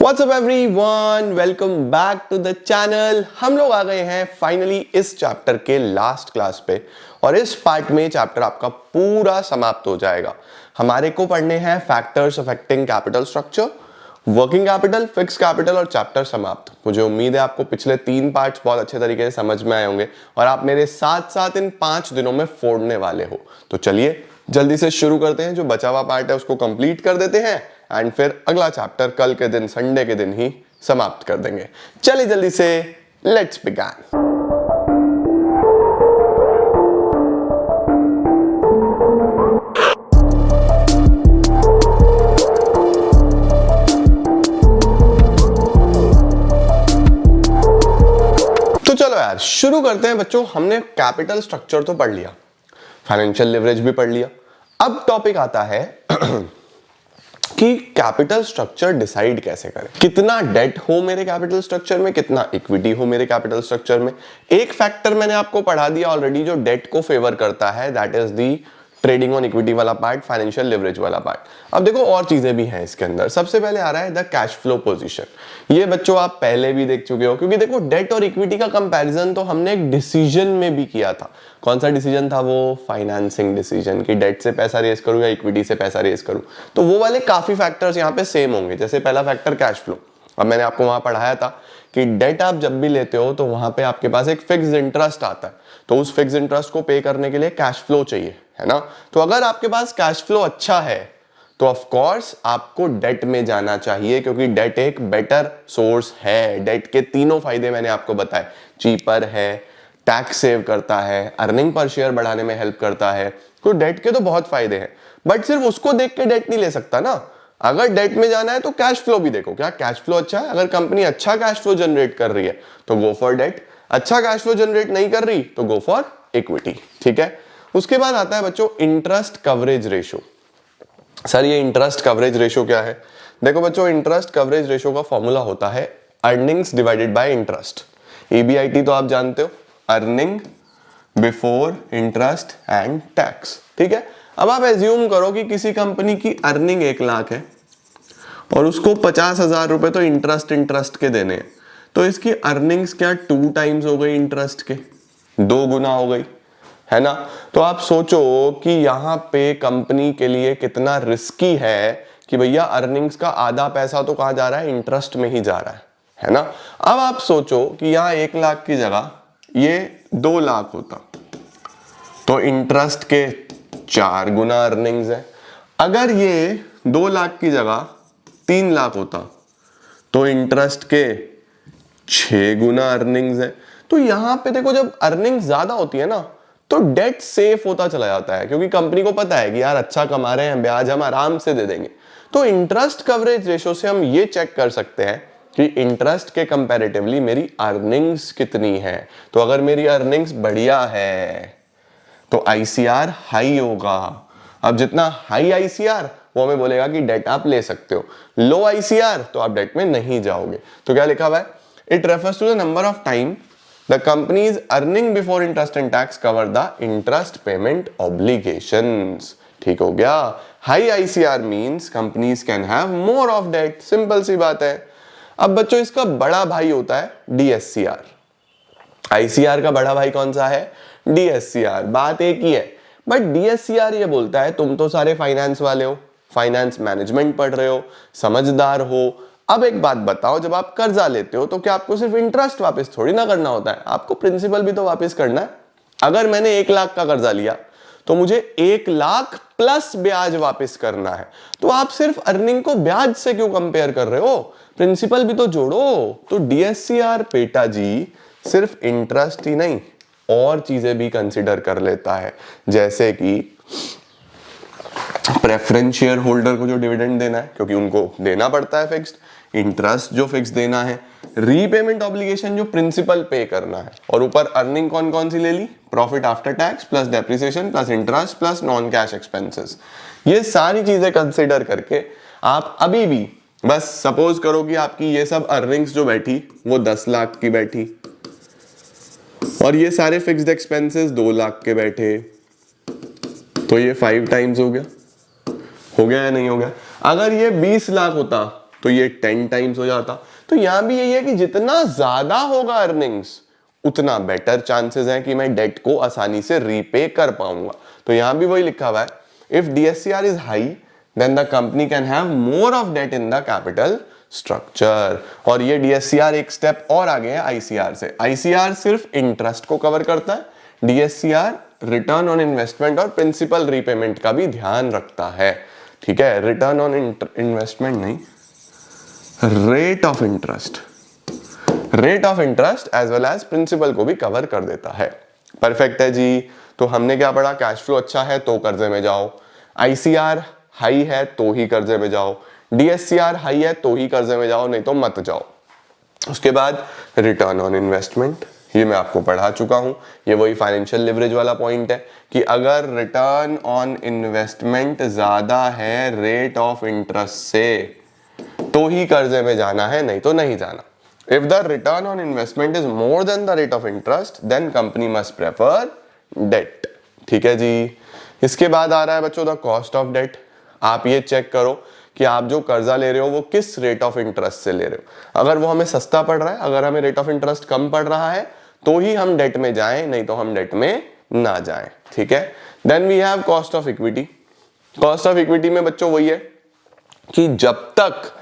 What's up everyone? Welcome back to the channel। हम लोग आ गए हैं फाइनली इस चैप्टर के लास्ट क्लास पे और इस पार्ट में चैप्टर आपका पूरा समाप्त हो जाएगा। हमारे को पढ़ने हैं factors affecting capital structure, working capital, fix capital और चैप्टर समाप्त। मुझे उम्मीद है आपको पिछले 3 पार्ट्स बहुत अच्छे तरीके से समझ में आए होंगे और आप मेरे साथ साथ इन 5 दिनों में फोड़ने वाले हो। तो चलिए जल्दी से शुरू करते हैं, जो बचा हुआ पार्ट है उसको कंप्लीट कर देते हैं एंड फिर अगला चैप्टर कल के दिन संडे के दिन ही समाप्त कर देंगे। चलिए जल्दी से लेट्स बिगिन। तो चलो यार शुरू करते हैं बच्चों। हमने कैपिटल स्ट्रक्चर तो पढ़ लिया, फाइनेंशियल लिवरेज भी पढ़ लिया। अब टॉपिक आता है कि कैपिटल स्ट्रक्चर डिसाइड कैसे करें, कितना डेट हो मेरे कैपिटल स्ट्रक्चर में, कितना इक्विटी हो मेरे कैपिटल स्ट्रक्चर में। एक फैक्टर मैंने आपको पढ़ा दिया ऑलरेडी जो डेट को फेवर करता है, that is the trading on equity वाला पार्ट, फाइनेंशियल लिवरेज वाला पार्ट। अब देखो और चीजें भी हैं इसके अंदर। सबसे पहले आ रहा है द कैश फ्लो पोजीशन। ये बच्चों आप पहले भी देख चुके हो, क्योंकि देखो डेट और इक्विटी का कंपैरिजन तो हमने एक डिसीजन में भी किया था। कौन सा डिसीजन था वो? फाइनेंसिंग डिसीजन, कि डेट से पैसा रेज करूं या इक्विटी से पैसा रेज करूं। तो वो वाले काफी फैक्टर्स यहाँ पे सेम होंगे। जैसे पहला फैक्टर कैश फ्लो, अब मैंने आपको वहां पढ़ाया था कि डेट आप जब भी लेते हो तो वहां पे आपके पास एक फिक्स्ड इंटरेस्ट आता है, तो उस फिक्स्ड इंटरेस्ट को पे करने के लिए कैश फ्लो चाहिए, है ना। तो अगर आपके पास कैश फ्लो अच्छा है तो ऑफ कोर्स आपको डेट में जाना चाहिए, क्योंकि डेट एक बेटर सोर्स है। डेट के तीनों फायदे मैंने आपको बताए, चीपर है, टैक्स सेव करता है, अर्निंग पर शेयर बढ़ाने में हेल्प करता है। तो डेट के तो बहुत फायदे हैं, बट सिर्फ उसको देख के डेट नहीं ले सकता ना। अगर डेट में जाना है तो कैश फ्लो भी देखो, क्या कैश फ्लो अच्छा है। अगर कंपनी अच्छा कैश फ्लो जनरेट कर रही है तो गो फॉर डेट, अच्छा कैश फ्लो जनरेट नहीं कर रही तो गो फॉर इक्विटी, ठीक है। उसके बाद आता है बच्चों इंटरेस्ट कवरेज रेशो। सर ये इंटरेस्ट कवरेज रेशो क्या है? देखो बच्चों, इंटरेस्ट कवरेज रेशो का फॉर्मूला होता है earnings divided by interest. EBIT तो आप जानते हो, earning before interest and tax, ठीक है। अब आप एज्यूम करो कि किसी कंपनी की अर्निंग 1 लाख है और उसको 50,000 रुपए तो इंटरेस्ट के देने हैं, तो इसकी अर्निंग्स क्या 2 टाइम्स हो गई, इंटरेस्ट के 2 गुना हो गई, है ना। तो आप सोचो कि यहां पे कंपनी के लिए कितना रिस्की है कि भैया अर्निंग्स का आधा पैसा तो कहां जा रहा है, इंटरेस्ट में ही जा रहा है ना। अब आप सोचो कि यहां 1 लाख की जगह ये 2 लाख होता तो इंटरेस्ट के 4 गुना अर्निंग्स है। अगर ये 2 लाख की जगह 3 लाख होता तो इंटरेस्ट के 6 गुना अर्निंग्स है। तो यहां पे देखो, जब अर्निंग्स ज्यादा होती है ना तो डेट सेफ होता चला जाता है, क्योंकि कंपनी को पता है कि यार अच्छा कमा रहे हैं, ब्याज हम आराम से दे देंगे। तो इंटरेस्ट कवरेज रेशो से हम ये चेक कर सकते हैं कि इंटरेस्ट के कंपैरेटिवली मेरी अर्निंग्स कितनी है। तो अगर मेरी अर्निंग्स बढ़िया है तो ICR हाई होगा। अब जितना हाई ICR वो हमें बोलेगा कि डेट आप ले सकते हो, लो ICR तो आप डेट में नहीं जाओगे। तो क्या लिखा हुआ है? It refers to the number of time the company is earning before interest and tax cover the interest payment obligations. ठीक हो गया। High ICR means companies can have more of debt, simple सी बात है। अब बच्चों इसका बड़ा भाई होता है DSCR। ICR का बड़ा भाई कौन सा है? DSCR। बात एक ही है, बट DSCR ये बोलता है तुम तो सारे फाइनेंस वाले हो, फाइनेंस मैनेजमेंट पढ़ रहे हो, समझदार हो। अब एक बात बताओ, जब आप कर्जा लेते हो तो क्या आपको सिर्फ इंटरेस्ट वापस थोड़ी ना करना होता है, आपको प्रिंसिपल भी तो वापस करना है। अगर मैंने 1 लाख का कर्जा लिया तो मुझे 1 लाख प्लस ब्याज वापस करना है। तो आप सिर्फ अर्निंग को ब्याज से क्यों कंपेयर कर रहे हो? प्रिंसिपल भी तो जोड़ो। तो DSCR बेटा जी सिर्फ इंटरेस्ट ही नहीं और चीजें भी कंसीडर कर लेता है, जैसे कि प्रेफरेंस शेयर होल्डर को जो डिविडेंड देना है, क्योंकि उनको देना पड़ता है फिक्स्ड, इंटरेस्ट जो फिक्स देना है, रीपेमेंट ऑब्लिगेशन जो प्रिंसिपल पे करना है, और ऊपर अर्निंग कौन कौन सी ले ली? Profit after tax plus depreciation plus interest plus non cash expenses. ये सारी चीजें कंसीडर करके आप अभी भी बस सपोज करो कि आपकी ये सब अर्निंग्स जो बैठी वो 10 लाख की बैठी और ये सारे फिक्स्ड एक्सपेंसेस 2 लाख के बैठे, तो ये 5 टाइम्स हो गया या नहीं हो गया? अगर ये 20 लाख होता तो ये 10 टाइम्स हो जाता। तो यहां भी यही है कि जितना ज्यादा होगा अर्निंग्स उतना बेटर चांसेस हैं कि मैं डेट को आसानी से रीपे कर पाऊंगा। तो यहां भी वही लिखा हुआ है, if DSCR is high then the company can have more of debt in the capital structure. और ये DSCR एक स्टेप और आगे है ICR से। ICR सिर्फ इंटरेस्ट को कवर करता है, DSCR रिटर्न ऑन इन्वेस्टमेंट और प्रिंसिपल रीपेमेंट का भी ध्यान रखता है। ठीक है, रिटर्न ऑन इन्वेस्टमेंट नहीं, rate of interest, rate of interest as well as principal को भी कवर कर देता है। परफेक्ट है जी। तो हमने क्या पढ़ा, कैश फ्लो अच्छा है तो कर्जे में जाओ, ICR हाई है तो ही कर्जे में जाओ, DSCR हाई है तो ही कर्जे में जाओ, नहीं तो मत जाओ। उसके बाद रिटर्न ऑन इन्वेस्टमेंट, ये मैं आपको पढ़ा चुका हूं, ये वही फाइनेंशियल लिवरेज वाला पॉइंट है कि अगर रिटर्न ऑन इन्वेस्टमेंट ज्यादा है रेट ऑफ इंटरेस्ट से तो ही कर्जे में जाना है, नहीं तो नहीं जाना। If the return on investment is more than the rate of interest, then company must prefer debt. ठीक है जी। इसके बाद आ रहा है बच्चों द कॉस्ट ऑफ डेट। आप ये चेक करो कि आप जो कर्जा ले रहे हो वो किस रेट ऑफ इंटरेस्ट से ले रहे हो। अगर वो हमें सस्ता पड़ रहा है, अगर हमें रेट ऑफ इंटरेस्ट कम पड़ रहा है तो ही हम डेट में जाएं, नहीं तो हम डेट में ना जाएं। ठीक है। Then we have cost of equity. Cost of equity में बच्चों वही है कि जब तक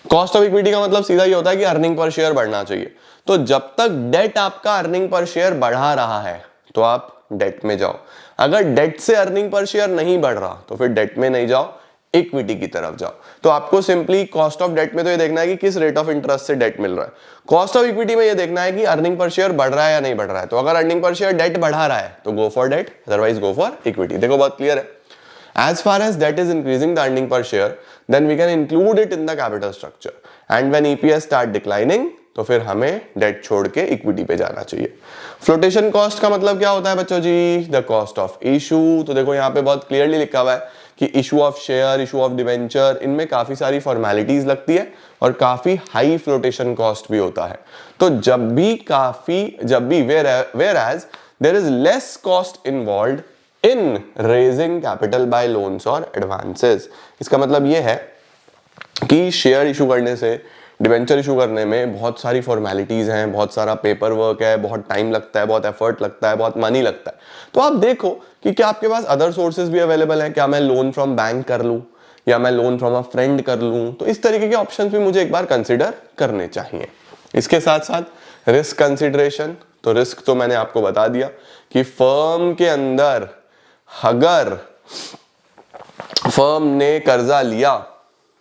कॉस्ट ऑफ इक्विटी का मतलब सीधा ये होता है कि अर्निंग पर शेयर बढ़ना चाहिए। तो जब तक डेट आपका अर्निंग पर शेयर बढ़ा रहा है तो आप डेट में जाओ। अगर डेट से अर्निंग पर शेयर नहीं बढ़ रहा तो फिर डेट में नहीं जाओ, इक्विटी की तरफ जाओ। तो आपको सिंपली कॉस्ट ऑफ डेट में तो ये देखना है कि किस रेट ऑफ इंटरेस्ट से डेट मिल रहा है। कॉस्ट ऑफ इक्विटी में ये देखना है कि अर्निंग पर शेयर बढ़ रहा है या नहीं बढ़ रहा है। तो अगर अर्निंग पर शेयर डेट बढ़ा रहा है तो go for debt, otherwise go for equity. देखो बहुत क्लियर है। As far as debt is increasing the earning per share, then we can include it in the capital structure. And when EPS start declining, तो फिर हमें date छोड़ के equity पे जाना चाहिए। फ्लोटेशन कॉस्ट का मतलब क्या होता है बच्चों जी, द कॉस्ट ऑफ इशू। तो देखो यहाँ पे बहुत क्लियरली लिखा हुआ है कि issue of share, issue of debenture, इनमें काफी सारी फॉर्मेलिटीज लगती है और काफी हाई फ्लोटेशन कॉस्ट भी होता है। तो जब भी whereas there is less cost involved in raising capital by loans और एडवांसेस। इसका मतलब यह है कि शेयर इशू करने से, डिवेंचर इशू करने में बहुत सारी फॉर्मेलिटीज हैं, बहुत सारा पेपर वर्क है, बहुत टाइम लगता है, बहुत एफर्ट लगता है, बहुत मनी लगता है। तो आप देखो कि क्या आपके पास अदर सोर्सेज भी अवेलेबल हैं, क्या मैं लोन फ्रॉम बैंक कर लूं या मैं लोन फ्रॉम अ फ्रेंड कर लूं। तो इस तरीके के ऑप्शंस भी मुझे एक बार कंसिडर करने चाहिए। इसके साथ साथ रिस्क कंसिडरेशन। तो रिस्क तो मैंने आपको बता दिया कि फर्म के अंदर अगर फर्म ने कर्जा लिया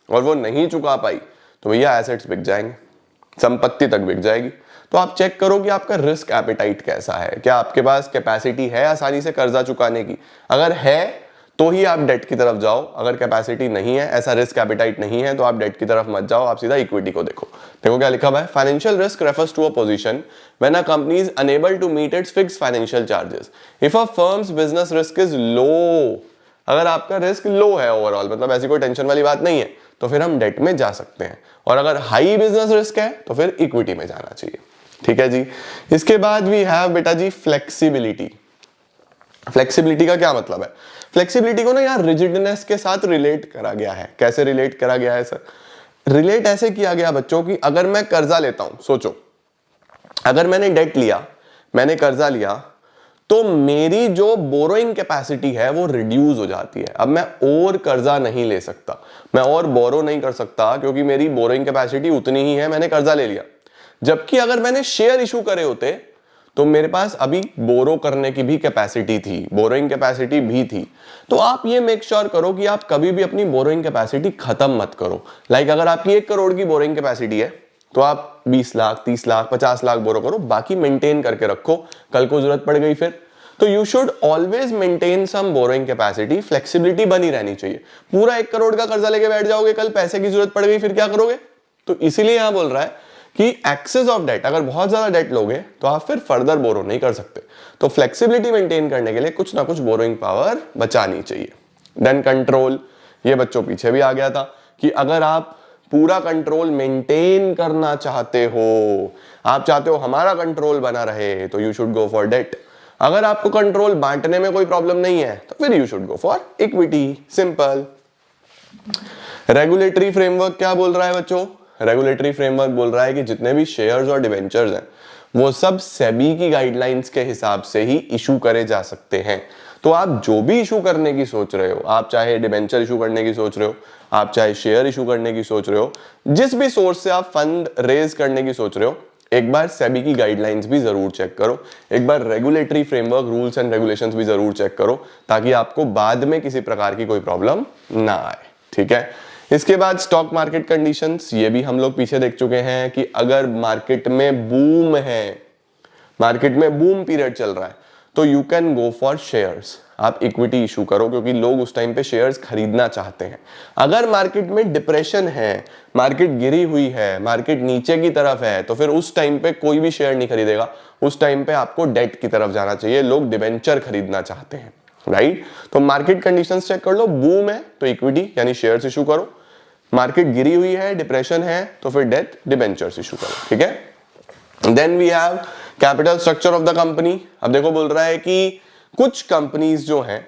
और वो नहीं चुका पाई तो भैया एसेट्स बिक जाएंगे, संपत्ति तक बिक जाएगी। तो आप चेक करो कि आपका रिस्क एपेटाइट कैसा है, क्या आपके पास कैपेसिटी है आसानी से कर्जा चुकाने की। अगर है तो ही आप डेट की तरफ जाओ, अगर कैपेसिटी नहीं है, ऐसा रिस्क एपेटाइट नहीं है, तो आप डेट की तरफ मत जाओ, आप सीधा इक्विटी को देखो। देखो क्या लिखा हुआ है, financial risk refers to a position when a company is unable to meet its fixed financial charges if a firm's business risk is low. अगर आपका रिस्क लो है ओवरऑल, मतलब ऐसी कोई टेंशन वाली बात नहीं है, तो फिर हम डेट में जा सकते हैं। और अगर हाई बिजनेस रिस्क है तो फिर इक्विटी में जाना चाहिए। ठीक है जी। इसके बाद वी हैव बेटा जी फ्लेक्सिबिलिटी। फ्लेक्सिबिलिटी का क्या मतलब है, फ्लेक्सिबिलिटी को ना यार रिजिडनेस के साथ रिलेट करा गया है। कैसे रिलेट करा गया है सर, रिलेट ऐसे किया गया बच्चों की अगर मैं कर्जा लेता हूं, सोचो अगर मैंने डेट लिया, मैंने कर्जा लिया, तो मेरी जो बोरोइंग कैपेसिटी है वो रिड्यूस हो जाती है। अब मैं और कर्जा नहीं ले सकता, मैं और बोरो नहीं कर सकता क्योंकि मेरी बोरोइंग कैपेसिटी उतनी ही है, मैंने कर्जा ले लिया। जबकि अगर मैंने शेयर इशू करे होते तो मेरे पास अभी बोरो करने की भी कैपेसिटी थी, बोरोइंग कैपेसिटी भी थी। तो आप ये मेक श्योर करो कि आप कभी भी अपनी बोरोइंग कैपेसिटी खत्म मत करो। लाइक अगर आपकी 1 करोड़ की बोरोइंग कैपेसिटी है तो आप 20 लाख, 30 लाख, 50 लाख बोरो करो, बाकी मेंटेन करके रखो, कल को जरूरत पड़ गई फिर। तो you should always maintain some borrowing capacity, flexibility बनी रहनी चाहिए। पूरा 1 करोड़ का कर्जा लेके बैठ जाओगे, कल पैसे की जरूरत पड़ गई फिर क्या करोगे। तो इसीलिए यहां बोल रहा है कि एक्सेस ऑफ डेट, अगर बहुत ज्यादा डेट लोगे तो आप फिर फर्दर बोरो नहीं कर सकते। तो फ्लेक्सिबिलिटी मेंटेन करने के लिए कुछ ना कुछ बोरोइंग पावर बचानी चाहिए। देन कंट्रोल, ये बच्चों पीछे भी आ गया था कि अगर आप पूरा कंट्रोल मेंटेन करना चाहते हो, आप चाहते हो हमारा कंट्रोल बना रहे, तो you should go for debt. अगर आपको कंट्रोल बांटने में कोई प्रॉब्लम नहीं है तो फिर you should go for equity, simple. Regulatory framework क्या बोल रहा है बच्चों? रेगुलेटरी फ्रेमवर्क बोल रहा है कि जितने भी शेयर्स और डिवेंचर्स हैं वो सब सेबी की गाइडलाइंस के हिसाब से ही इशू करे जा सकते हैं। तो आप जो भी इशू करने की सोच रहे हो, आप चाहे डिवेंचर इशू करने की सोच रहे हो, आप चाहे शेयर इशू करने की सोच रहे हो, जिस भी सोर्स से आप फंड रेज करने की सोच रहे हो, एक बार सेबी की गाइडलाइंस भी जरूर चेक करो, एक बार regulatory framework rules and regulations भी जरूर चेक करो, ताकि आपको बाद में किसी प्रकार की कोई प्रॉब्लम ना आए। ठीक है, इसके बाद स्टॉक मार्केट कंडीशंस, ये भी हम लोग पीछे देख चुके हैं कि अगर मार्केट में बूम है, मार्केट में बूम पीरियड चल रहा है, तो you can go for shares, आप इक्विटी इशू करो, क्योंकि लोग उस टाइम पे शेयर्स खरीदना चाहते हैं। अगर मार्केट में डिप्रेशन है, मार्केट गिरी हुई है, मार्केट नीचे की तरफ है, तो फिर उस टाइम पे कोई भी शेयर नहीं खरीदेगा। उस टाइम पे आपको डेट की तरफ जाना चाहिए, लोग डिवेंचर खरीदना चाहते हैं, राइट? तो मार्केट कंडीशंस चेक कर लो, बूम है तो इक्विटी यानी शेयर्स इशू करो, मार्केट गिरी हुई है, डिप्रेशन है, तो फिर डेट डिवेंचर्स इशू करो। ठीक है, then we have capital structure of the company. अब देखो बोल रहा है कि कुछ कंपनीज जो हैं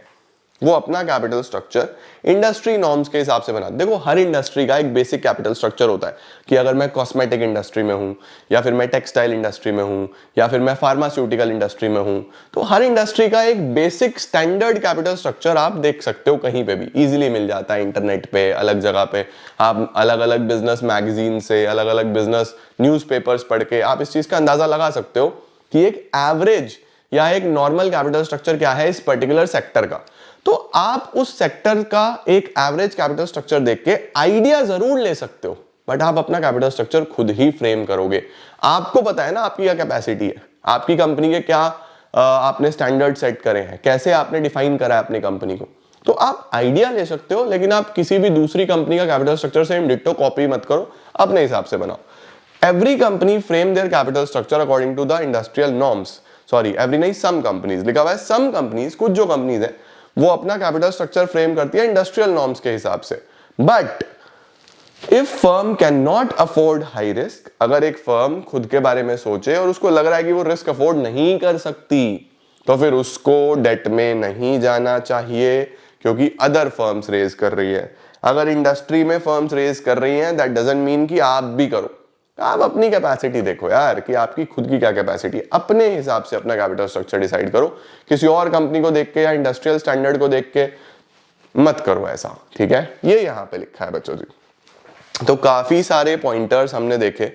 वो अपना कैपिटल स्ट्रक्चर इंडस्ट्री नॉर्म्स के हिसाब से बना। देखो हर इंडस्ट्री का एक बेसिक कैपिटल स्ट्रक्चर होता है कि अगर मैं कॉस्मेटिक इंडस्ट्री में हूं, या फिर मैं टेक्सटाइल इंडस्ट्री में हूं, या फिर मैं फार्मास्यूटिकल इंडस्ट्री में हूं, तो हर इंडस्ट्री का एक बेसिक स्टैंडर्ड कैपिटल स्ट्रक्चर आप देख सकते हो, कहीं पे भी इजीली मिल जाता है, इंटरनेट पे अलग जगह पे। आप अलग अलग बिजनेस मैगजीन से, अलग अलग बिजनेस न्यूज़पेपर्स पढ़ के आप इस चीज का अंदाजा लगा सकते हो कि एक एवरेज या एक नॉर्मल कैपिटल स्ट्रक्चर क्या है इस पर्टिकुलर सेक्टर का। तो आप उस सेक्टर का एक एवरेज कैपिटल स्ट्रक्चर देख के आइडिया जरूर ले सकते हो, बट आप अपना कैपिटल स्ट्रक्चर खुद ही फ्रेम करोगे। आपको पता है ना आपकी क्या कैपेसिटी है, आपकी कंपनी के क्या आपने स्टैंडर्ड सेट करे हैं, कैसे आपने डिफाइन करा है अपनी कंपनी को। तो आप आइडिया ले सकते हो, लेकिन आप किसी भी दूसरी कंपनी का capital structure same ditto copy मत करो, अपने हिसाब से बनाओ। Every company frame their capital structure according to the industrial norms. Sorry, every नहीं, सम कंपनीज लिखा हुआ है, सम कंपनीज, कुछ जो कंपनीज है वो अपना कैपिटल स्ट्रक्चर फ्रेम करती है इंडस्ट्रियल नॉर्म्स के हिसाब से। But if firm can not afford high risk, अगर एक फर्म खुद के बारे में सोचे और उसको लग रहा है कि वो रिस्क अफोर्ड नहीं कर सकती, तो फिर उसको डेट में नहीं जाना चाहिए, क्योंकि अदर फर्म्स रेज कर रही है। अगर इंडस्ट्री में फर्म्स रेज कर रही हैं, दैट डजंट मीन कि आप भी करो। आप अपनी कैपेसिटी देखो यार कि आपकी खुद की क्या कैपेसिटी है, अपने हिसाब से अपना कैपिटल स्ट्रक्चर डिसाइड करो, किसी और कंपनी को देख के या इंडस्ट्रियल स्टैंडर्ड को देख के मत करो ऐसा। ठीक है, ये यहां पे लिखा है बच्चों जी। तो काफी सारे पॉइंटर्स हमने देखे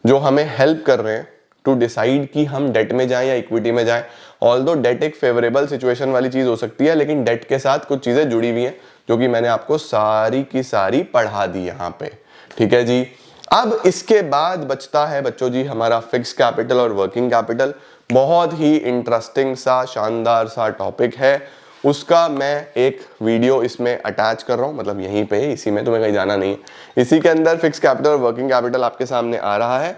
जो हमें हेल्प कर रहे हैं टू डिसाइड कि हम डेट में जाएं या इक्विटी में जाएं। ऑल्दो डेट एक फेवरेबल सिचुएशन वाली चीज हो सकती है, लेकिन डेट के साथ कुछ चीजें जुड़ी हुई हैं जो कि मैंने आपको सारी की सारी पढ़ा दी यहां पे। ठीक है जी, अब इसके बाद बचता है बच्चों जी हमारा फिक्स कैपिटल और वर्किंग कैपिटल। बहुत ही इंटरेस्टिंग सा, शानदार सा टॉपिक है, उसका मैं एक वीडियो इसमें अटैच कर रहा हूं, मतलब यहीं पे, इसी में, तुम्हें कहीं जाना नहीं है। इसी के अंदर फिक्स कैपिटल और वर्किंग कैपिटल आपके सामने आ रहा है,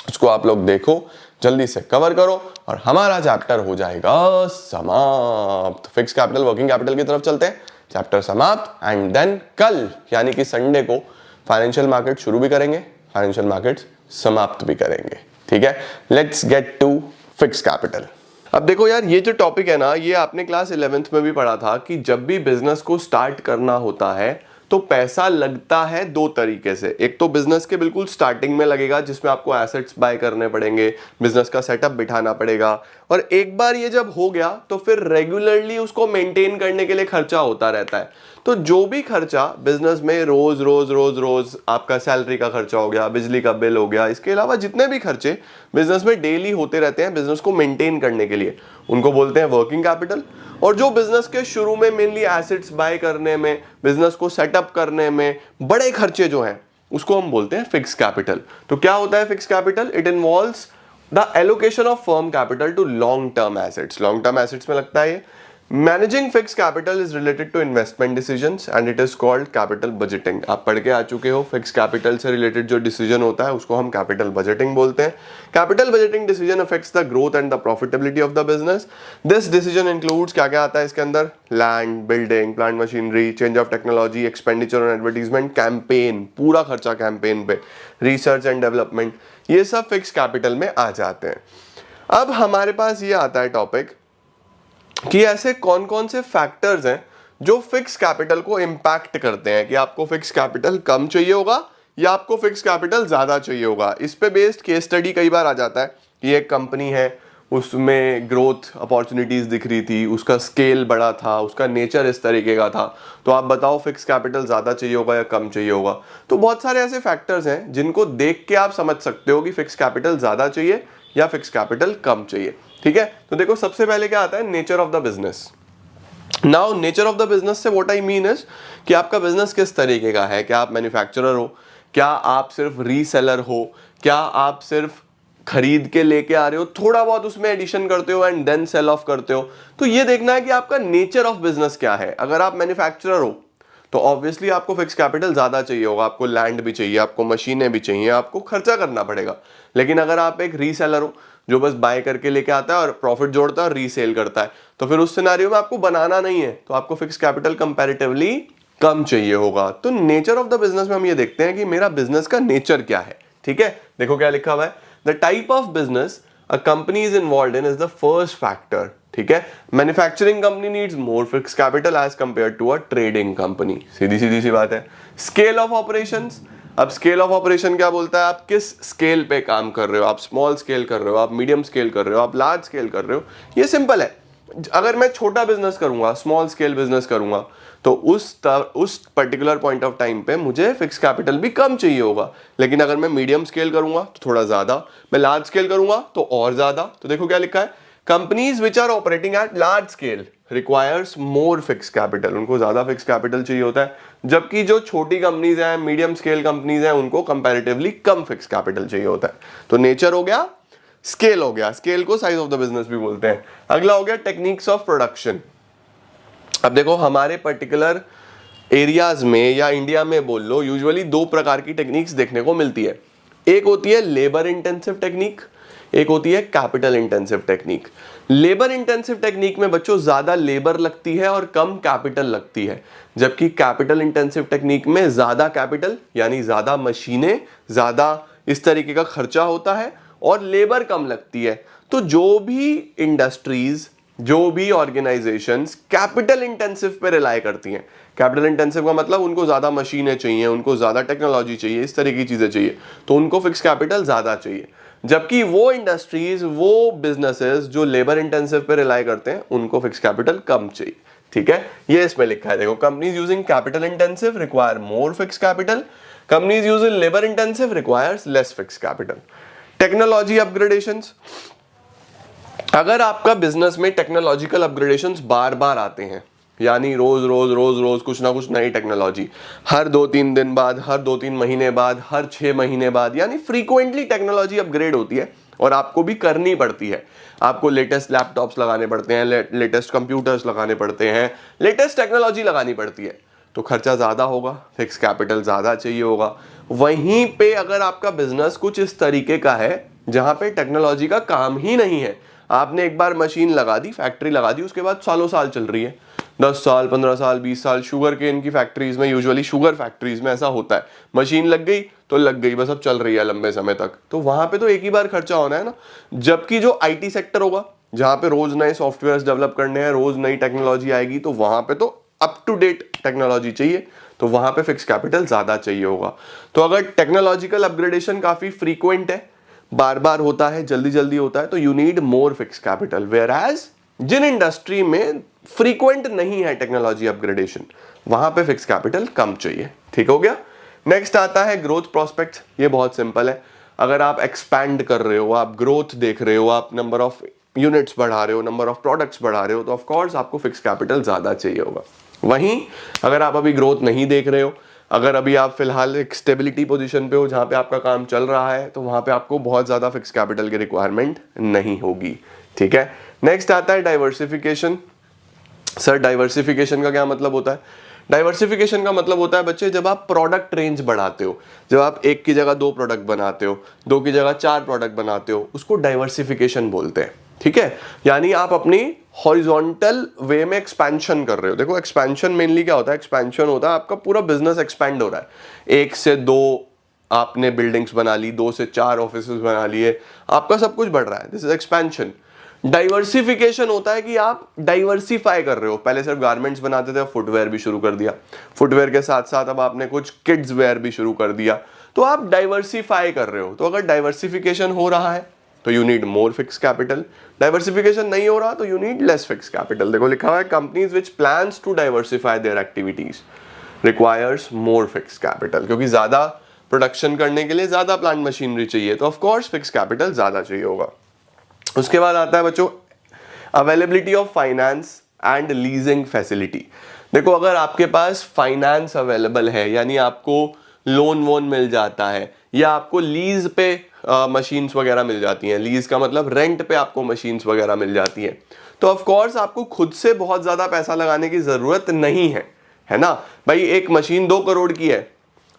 उसको आप लोग देखो, जल्दी से कवर करो और हमारा चैप्टर हो जाएगा समाप्त। फिक्स कैपिटल वर्किंग कैपिटल की तरफ चलते हैं, चैप्टर समाप्त। एंड देन कल यानी कि संडे को फाइनेंशियल मार्केट शुरू भी करेंगे, फाइनेंशियल मार्केट समाप्त भी करेंगे। ठीक है, let's get to fix capital. अब देखो यार, ये जो टॉपिक है ना, ये आपने क्लास 11th में भी पढ़ा था कि जब भी बिजनेस को स्टार्ट करना होता है तो पैसा लगता है दो तरीके से। एक तो बिजनेस के बिल्कुल स्टार्टिंग में लगेगा, जिसमें आपको एसेट्स बाय करने पड़ेंगे, बिजनेस का सेटअप बिठाना पड़ेगा, और एक बार ये जब हो गया तो फिर रेगुलरली उसको मेंटेन करने के लिए खर्चा होता रहता है। तो जो भी खर्चा बिजनेस में रोज रोज रोज रोज, आपका सैलरी का खर्चा हो गया, बिजली का बिल हो गया, इसके अलावा जितने भी खर्चे बिजनेस में डेली होते रहते हैं बिजनेस को मेंटेन करने के लिए, उनको बोलते हैं वर्किंग कैपिटल। और जो बिजनेस के शुरू में मेनली एसेट्स बाय करने में, बिजनेस को सेटअप करने में बड़े खर्चे जो हैं, उसको हम बोलते हैं फिक्स कैपिटल। तो क्या होता है fix capital? It involves the allocation of firm capital to long term assets. Long term assets में लगता है ये। Managing fix capital is related to investment decisions and it is called capital budgeting. आप पढ़ के आ चुके हो, फिक्स कैपिटल से रिलेटेड जो डिसीजन होता है उसको हम कैपिटल बजटिंग बोलते हैं। Capital budgeting decision affects the growth and the profitability of the business. This decision includes, क्या क्या आता है इसके अंदर? Land, building, plant machinery, change of technology, expenditure on advertisement, campaign, पूरा खर्चा कैंपेन पे, रिसर्च एंड डेवलपमेंट, ये सब फिक्स कैपिटल में आ जाते हैं। अब हमारे पास ये आता है टॉपिक कि ऐसे कौन कौन से फैक्टर्स हैं जो फिक्स कैपिटल को इंपैक्ट करते हैं कि आपको फिक्स कैपिटल कम चाहिए होगा या आपको फिक्स कैपिटल ज्यादा चाहिए होगा। इस पे बेस्ड केस स्टडी कई बार आ जाता है कि एक कंपनी है, उसमें ग्रोथ अपॉर्चुनिटीज दिख रही थी, उसका स्केल बड़ा था, उसका नेचर इस तरीके का था, तो आप बताओ फिक्स कैपिटल ज्यादा चाहिए होगा या कम चाहिए होगा। तो बहुत सारे ऐसे फैक्टर्स हैं जिनको देख के आप समझ सकते हो कि फिक्स कैपिटल ज्यादा चाहिए या फिक्स कैपिटल कम चाहिए। ठीक है, तो देखो सबसे पहले क्या आता है, nature of the business. Now nature of the business से व्हाट आई मीन इज कि आपका बिजनेस किस तरीके का है। क्या आप मैन्युफैक्चरर हो, क्या आप सिर्फ रीसेलर हो, क्या आप सिर्फ खरीद के लेके आ रहे हो, थोड़ा बहुत उसमें एडिशन करते हो एंड देन सेल ऑफ करते हो। तो ये देखना है कि आपका नेचर ऑफ बिजनेस क्या है। अगर आप मैन्युफैक्चरर हो तो ऑब्वियसली आपको फिक्स कैपिटल ज्यादा चाहिए होगा, आपको लैंड भी चाहिए, आपको मशीनें भी चाहिए, आपको खर्चा करना पड़ेगा। लेकिन अगर आप एक रीसेलर हो जो बस बाय करके लेके आता है और प्रॉफिट जोड़ता है और रीसेल करता है, तो फिर उस सिनेरियो में आपको बनाना नहीं है, तो आपको फिक्स कैपिटल कंपैरेटिवली कम चाहिए होगा। तो नेचर ऑफ द बिजनेस में हम ये देखते हैं कि मेरा बिजनेस का नेचर क्या है। ठीक है, देखो क्या लिखा हुआ है, the type of business a company is involved in is the first factor. ठीक है, manufacturing company needs more fix capital as compare to a trading company. सीधी सीधी सी बात है। स्केल ऑफ ऑपरेशंस, अब स्केल ऑफ ऑपरेशन क्या बोलता है, आप किस स्केल पे काम कर रहे हो, आप स्मॉल स्केल कर रहे हो, आप मीडियम स्केल कर रहे हो, आप लार्ज स्केल कर रहे हो। ये सिंपल है। अगर मैं छोटा बिजनेस करूंगा, स्मॉल स्केल बिजनेस करूंगा, तो उस पर्टिकुलर पॉइंट ऑफ टाइम पे मुझे फिक्स कैपिटल भी कम चाहिए होगा। लेकिन अगर मैं मीडियम स्केल करूंगा तो थोड़ा ज्यादा, मैं लार्ज स्केल करूंगा तो और ज्यादा। तो देखो क्या लिखा है, companies which are operating at large scale requires more fix capital, उनको ज्यादा फिक्स कैपिटल चाहिए होता है। जबकि जो छोटी कंपनीज हैं, मीडियम स्केल कंपनीज हैं, उनको कंपैरेटिवली कम फिक्स कैपिटल चाहिए होता है। तो नेचर हो गया, स्केल हो गया, स्केल को साइज ऑफ द बिजनेस भी बोलते हैं। अगला हो गया टेक्निक्स ऑफ प्रोडक्शन। अब देखो हमारे पर्टिकुलर एरियाज में या इंडिया में बोल लो, यूजुअली दो प्रकार की टेक्निक्स देखने को मिलती है। एक होती है लेबर इंटेंसिव टेक्निक, एक होती है capital intensive technique. Labour intensive technique में बच्चों ज्यादा लेबर लगती है और कम कैपिटल लगती है, जबकि कैपिटल इंटेंसिव टेक्निक में ज्यादा कैपिटल यानी ज्यादा मशीनें, ज्यादा इस तरीके का खर्चा होता है और लेबर कम लगती है। तो जो भी इंडस्ट्रीज, जो भी ऑर्गेनाइजेशंस कैपिटल इंटेंसिव पे रिलाई करती हैं, कैपिटल इंटेंसिव का मतलब उनको ज्यादा मशीनें चाहिए, उनको ज्यादा टेक्नोलॉजी चाहिए, इस तरह की चीजें चाहिए, तो उनको फिक्स कैपिटल ज्यादा चाहिए। जबकि वो इंडस्ट्रीज, वो बिजनेसेस जो लेबर इंटेंसिव पे रिलाई करते हैं, उनको फिक्स कैपिटल कम चाहिए। ठीक है, ये इसमें लिखा है, देखो companies using capital intensive require more fix capital, companies using labour intensive requires less fix capital. Technology upgradations, अगर आपका बिजनेस में टेक्नोलॉजिकल अपग्रेडेशंस बार बार आते हैं, यानी रोज रोज रोज रोज कुछ ना कुछ नई टेक्नोलॉजी, हर 2-3 दिन बाद, हर 2-3 महीने बाद, हर 6 महीने बाद, यानी फ्रीक्वेंटली टेक्नोलॉजी अपग्रेड होती है और आपको भी करनी पड़ती है। आपको लेटेस्ट लैपटॉप्स लगाने पड़ते हैं, लेटेस्ट कंप्यूटर्स लगाने पड़ते हैं, लेटेस्ट टेक्नोलॉजी लगानी पड़ती है, तो खर्चा ज्यादा होगा, फिक्स कैपिटल ज्यादा चाहिए होगा। वहीं पे अगर आपका बिजनेस कुछ इस तरीके का है जहां पे टेक्नोलॉजी का काम ही नहीं है, आपने एक बार मशीन लगा दी, फैक्ट्री लगा दी, उसके बाद सालों साल चल रही है, 10 साल, 15 साल, 20 साल। शुगर केन की फैक्ट्रीज में, यूजुअली शुगर फैक्ट्रीज में ऐसा होता है, मशीन लग गई तो लग गई, बस अब चल रही है लंबे समय तक, तो वहां पे तो एक ही बार खर्चा होना है ना। जबकि जो आईटी सेक्टर होगा, जहां पे रोज नए सॉफ्टवेयर डेवलप करने हैं, रोज नई टेक्नोलॉजी आएगी, तो वहां पे तो अप टू डेट टेक्नोलॉजी चाहिए, तो वहां पे फिक्स कैपिटल ज्यादा चाहिए होगा। तो अगर टेक्नोलॉजिकल अपग्रेडेशन काफी फ्रीक्वेंट है, बार बार होता है, जल्दी जल्दी होता है, तो you need more fix capital. Whereas जिन इंडस्ट्री में फ्रीक्वेंट नहीं है टेक्नोलॉजी अपग्रेडेशन, वहां पे फिक्स कैपिटल कम चाहिए। ठीक हो गया। नेक्स्ट आता है ग्रोथ प्रोस्पेक्ट्स। ये बहुत सिंपल है, अगर आप एक्सपैंड कर रहे हो, आप ग्रोथ देख रहे हो, आप नंबर ऑफ यूनिट्स बढ़ा रहे हो, नंबर ऑफ प्रोडक्ट्स बढ़ा रहे हो, तो ऑफ कोर्स आपको फिक्स कैपिटल ज्यादा चाहिए होगा। वहीं अगर आप अभी ग्रोथ नहीं देख रहे हो, अगर अभी आप फिलहाल एक स्टेबिलिटी पोजीशन पे हो जहां पे आपका काम चल रहा है, तो वहां पे आपको बहुत ज्यादा फिक्स कैपिटल की रिक्वायरमेंट नहीं होगी। ठीक है। नेक्स्ट आता है डाइवर्सिफिकेशन। सर डाइवर्सिफिकेशन का क्या मतलब होता है? डाइवर्सिफिकेशन का मतलब होता है बच्चे, जब आप प्रोडक्ट रेंज बढ़ाते हो, जब आप एक की जगह 2 प्रोडक्ट बनाते हो, 2 की जगह 4 प्रोडक्ट बनाते हो, उसको डाइवर्सिफिकेशन बोलते हैं। ठीक है, यानी आप अपनी हॉरिजॉन्टल वे में एक्सपेंशन कर रहे हो। देखो एक्सपेंशन मेनली क्या होता है? एक्सपेंशन होता है आपका पूरा बिजनेस एक्सपेंड हो रहा है, 1 से 2 आपने बिल्डिंग्स बना ली, 2 से 4 ऑफिसेज बना लिए, आपका सब कुछ बढ़ रहा है, दिस इज एक्सपेंशन। डाइवर्सिफिकेशन होता है कि आप डाइवर्सिफाई कर रहे हो। पहले सिर्फ गारमेंट्स बनाते थे, फुटवेयर भी शुरू कर दिया, फुटवेयर के साथ साथ अब आपने कुछ किड्स वेयर भी शुरू कर दिया, तो आप डाइवर्सिफाई कर रहे हो। तो अगर डाइवर्सिफिकेशन हो रहा है तो you need more fix capital, diversification नहीं हो रहा तो you need less fix capital. देखो लिखा हुआ है companies which plans to diversify their activities requires more fix capital, क्योंकि ज्यादा प्रोडक्शन करने के लिए ज्यादा प्लांट मशीनरी चाहिए, तो ऑफ कोर्स फिक्स कैपिटल ज्यादा चाहिए होगा। उसके बाद आता है बच्चों availability of finance and leasing facility. देखो अगर आपके पास फाइनेंस अवेलेबल है, यानी आपको लोन वोन मिल जाता है या आपको लीज पे मशीन्स वगैरह मिल जाती हैं, लीज का मतलब रेंट पे आपको मशीन्स वगैरह मिल जाती हैं, तो ऑफ कोर्स आपको खुद से बहुत ज्यादा पैसा लगाने की जरूरत नहीं है ना भाई। एक मशीन 2 करोड़ की है,